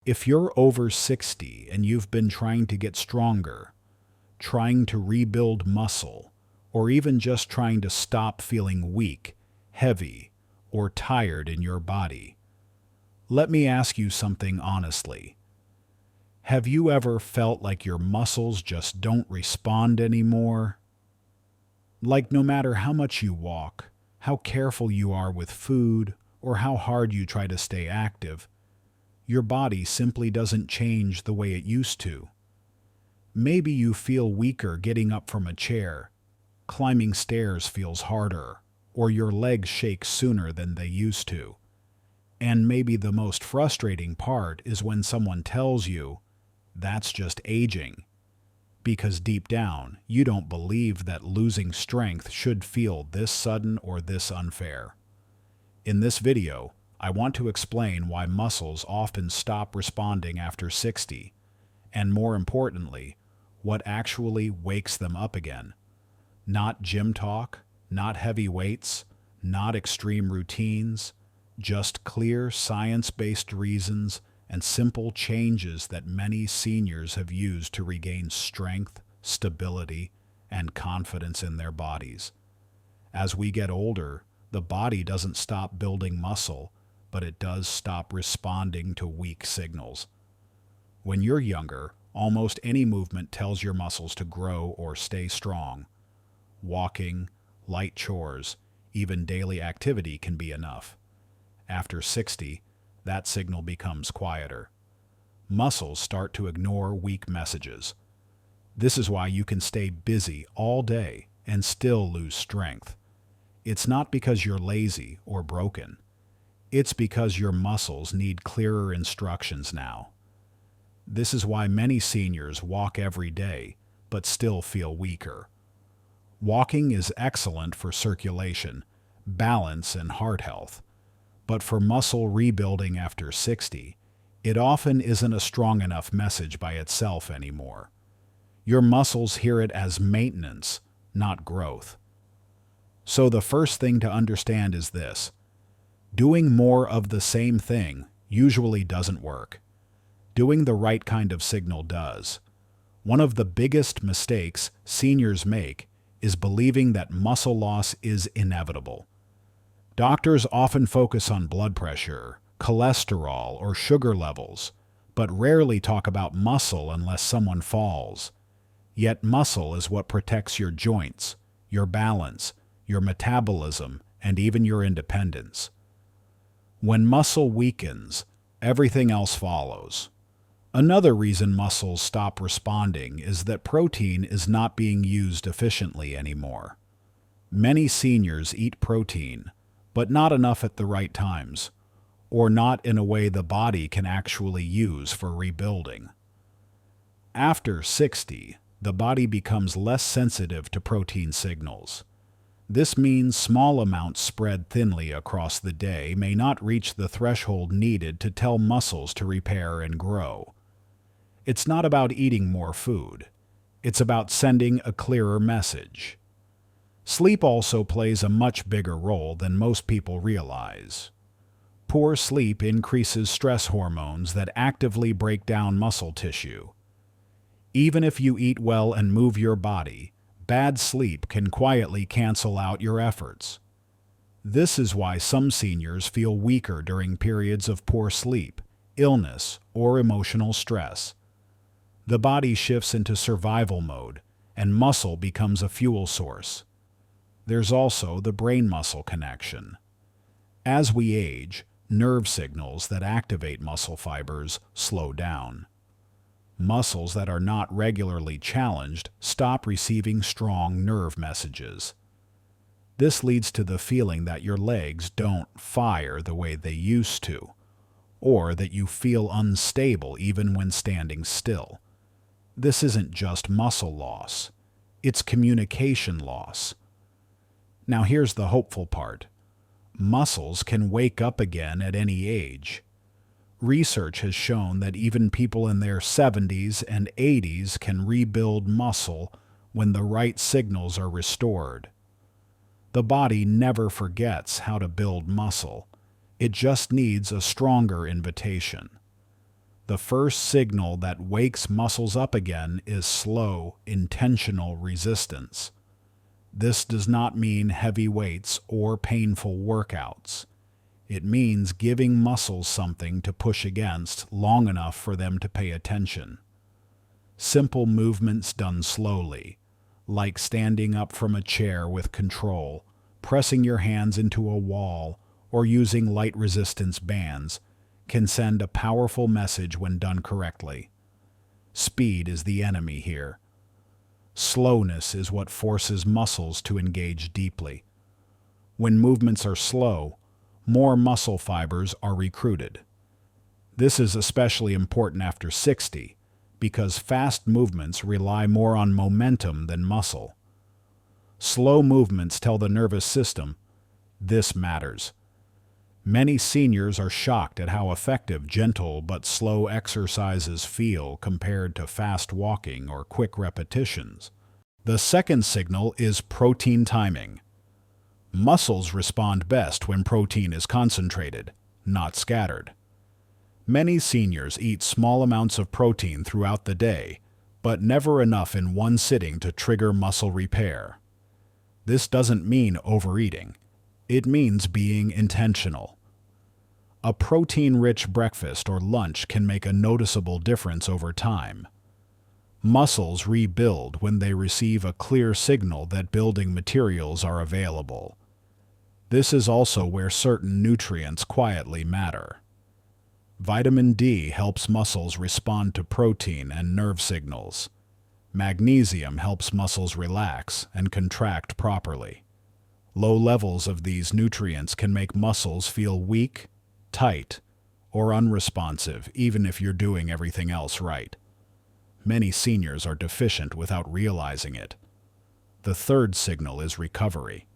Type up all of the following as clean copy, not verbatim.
If you're over 60 and you've been trying to get stronger, trying to rebuild muscle, or even just trying to stop feeling weak, heavy, or tired in your body, let me ask you something honestly. Have you ever felt like your muscles just don't respond anymore? Like no matter how much you walk, how careful you are with food, or how hard you try to stay active, your body simply doesn't change the way it used to. Maybe you feel weaker getting up from a chair, climbing stairs feels harder, or your legs shake sooner than they used to. And maybe the most frustrating part is when someone tells you, that's just aging, because deep down, you don't believe that losing strength should feel this sudden or this unfair. In this video, I want to explain why muscles often stop responding after 60, and more importantly, what actually wakes them up again. Not gym talk, not heavy weights, not extreme routines, just clear science-based reasons and simple changes that many seniors have used to regain strength, stability, and confidence in their bodies. As we get older, the body doesn't stop building muscle, but it does stop responding to weak signals. When you're younger, almost any movement tells your muscles to grow or stay strong. Walking, light chores, even daily activity can be enough. After 60, that signal becomes quieter. Muscles start to ignore weak messages. This is why you can stay busy all day and still lose strength. It's not because you're lazy or broken. It's because your muscles need clearer instructions now. This is why many seniors walk every day, but still feel weaker. Walking is excellent for circulation, balance, and heart health. But for muscle rebuilding after 60, it often isn't a strong enough message by itself anymore. Your muscles hear it as maintenance, not growth. So the first thing to understand is this: doing more of the same thing usually doesn't work. Doing the right kind of signal does. One of the biggest mistakes seniors make is believing that muscle loss is inevitable. Doctors often focus on blood pressure, cholesterol, or sugar levels, but rarely talk about muscle unless someone falls. Yet muscle is what protects your joints, your balance, your metabolism, and even your independence. When muscle weakens, everything else follows. Another reason muscles stop responding is that protein is not being used efficiently anymore. Many seniors eat protein, but not enough at the right times, or not in a way the body can actually use for rebuilding. After 60, the body becomes less sensitive to protein signals. This means small amounts spread thinly across the day may not reach the threshold needed to tell muscles to repair and grow. It's not about eating more food. It's about sending a clearer message. Sleep also plays a much bigger role than most people realize. Poor sleep increases stress hormones that actively break down muscle tissue. Even if you eat well and move your body, bad sleep can quietly cancel out your efforts. This is why some seniors feel weaker during periods of poor sleep, illness, or emotional stress. The body shifts into survival mode, and muscle becomes a fuel source. There's also the brain-muscle connection. As we age, nerve signals that activate muscle fibers slow down. Muscles that are not regularly challenged stop receiving strong nerve messages. This leads to the feeling that your legs don't fire the way they used to, or that you feel unstable even when standing still. This isn't just muscle loss, it's communication loss. Now here's the hopeful part. Muscles can wake up again at any age. Research has shown that even people in their 70s and 80s can rebuild muscle when the right signals are restored. The body never forgets how to build muscle. It just needs a stronger invitation. The first signal that wakes muscles up again is slow, intentional resistance. This does not mean heavy weights or painful workouts. It means giving muscles something to push against long enough for them to pay attention. Simple movements done slowly, like standing up from a chair with control, pressing your hands into a wall, or using light resistance bands, can send a powerful message when done correctly. Speed is the enemy here. Slowness is what forces muscles to engage deeply. When movements are slow, more muscle fibers are recruited. This is especially important after 60, because fast movements rely more on momentum than muscle. Slow movements tell the nervous system, this matters. Many seniors are shocked at how effective gentle but slow exercises feel compared to fast walking or quick repetitions. The second signal is protein timing. Muscles respond best when protein is concentrated, not scattered. Many seniors eat small amounts of protein throughout the day, but never enough in one sitting to trigger muscle repair. This doesn't mean overeating. It means being intentional. A protein-rich breakfast or lunch can make a noticeable difference over time. Muscles rebuild when they receive a clear signal that building materials are available. This is also where certain nutrients quietly matter. Vitamin D helps muscles respond to protein and nerve signals. Magnesium helps muscles relax and contract properly. Low levels of these nutrients can make muscles feel weak, tight, or unresponsive even if you're doing everything else right. Many seniors are deficient without realizing it. The third signal is recovery.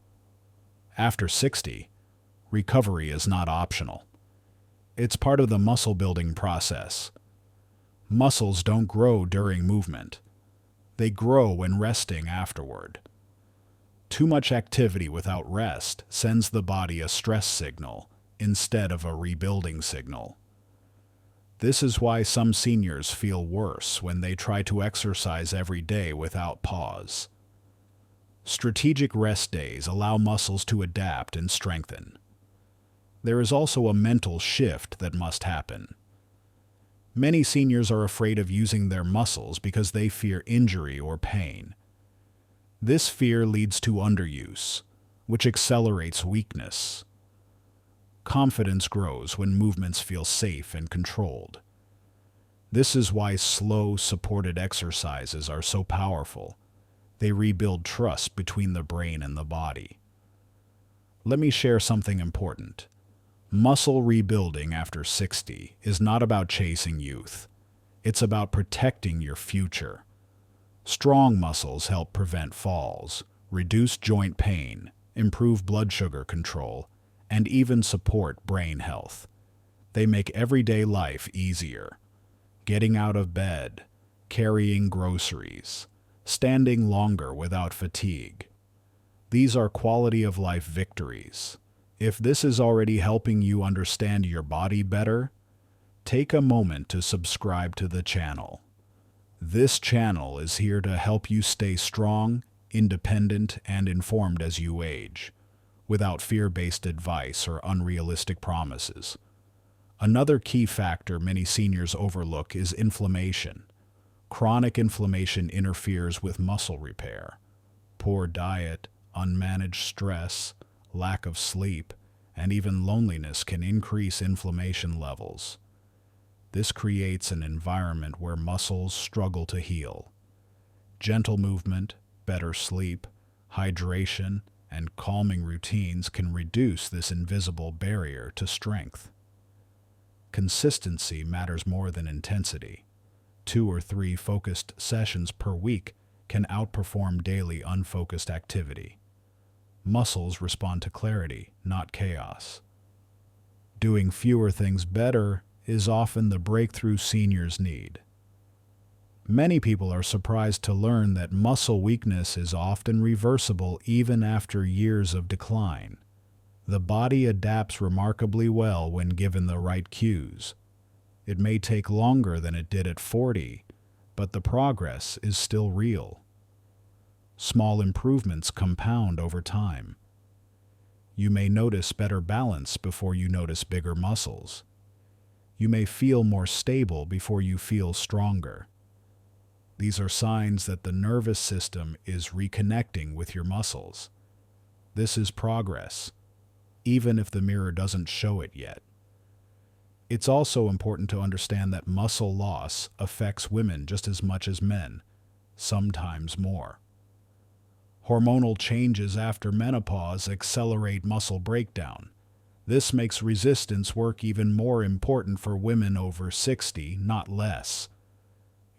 After 60, recovery is not optional. It's part of the muscle building process. Muscles don't grow during movement. They grow when resting afterward. Too much activity without rest sends the body a stress signal instead of a rebuilding signal. This is why some seniors feel worse when they try to exercise every day without pause. Strategic rest days allow muscles to adapt and strengthen. There is also a mental shift that must happen. Many seniors are afraid of using their muscles because they fear injury or pain. This fear leads to underuse, which accelerates weakness. Confidence grows when movements feel safe and controlled. This is why slow, supported exercises are so powerful. They rebuild trust between the brain and the body. Let me share something important. Muscle rebuilding after 60 is not about chasing youth. It's about protecting your future. Strong muscles help prevent falls, reduce joint pain, improve blood sugar control, and even support brain health. They make everyday life easier. Getting out of bed, carrying groceries, standing longer without fatigue. These are quality of life victories. If this is already helping you understand your body better, take a moment to subscribe to the channel. This channel is here to help you stay strong, independent, and informed as you age, without fear-based advice or unrealistic promises. Another key factor many seniors overlook is inflammation. Chronic inflammation interferes with muscle repair. Poor diet, unmanaged stress, lack of sleep, and even loneliness can increase inflammation levels. This creates an environment where muscles struggle to heal. Gentle movement, better sleep, hydration, and calming routines can reduce this invisible barrier to strength. Consistency matters more than intensity. 2 or 3 focused sessions per week can outperform daily unfocused activity. Muscles respond to clarity, not chaos. Doing fewer things better is often the breakthrough seniors need. Many people are surprised to learn that muscle weakness is often reversible even after years of decline. The body adapts remarkably well when given the right cues. It may take longer than it did at 40, but the progress is still real. Small improvements compound over time. You may notice better balance before you notice bigger muscles. You may feel more stable before you feel stronger. These are signs that the nervous system is reconnecting with your muscles. This is progress, even if the mirror doesn't show it yet. It's also important to understand that muscle loss affects women just as much as men, sometimes more. Hormonal changes after menopause accelerate muscle breakdown. This makes resistance work even more important for women over 60, not less.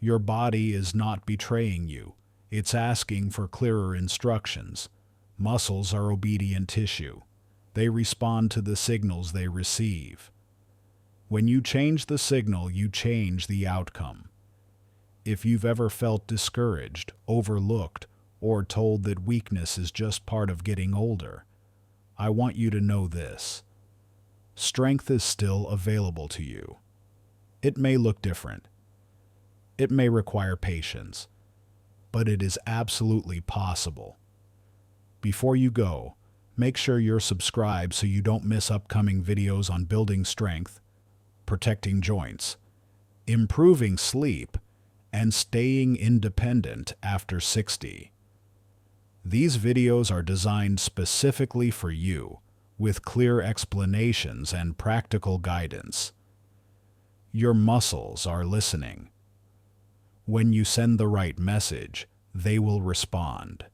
Your body is not betraying you. It's asking for clearer instructions. Muscles are obedient tissue. They respond to the signals they receive. When you change the signal, you change the outcome. If you've ever felt discouraged, overlooked, or told that weakness is just part of getting older, I want you to know this. Strength is still available to you. It may look different. It may require patience, but it is absolutely possible. Before you go, make sure you're subscribed so you don't miss upcoming videos on building strength, protecting joints, improving sleep, and staying independent after 60. These videos are designed specifically for you, with clear explanations and practical guidance. Your muscles are listening. When you send the right message, they will respond.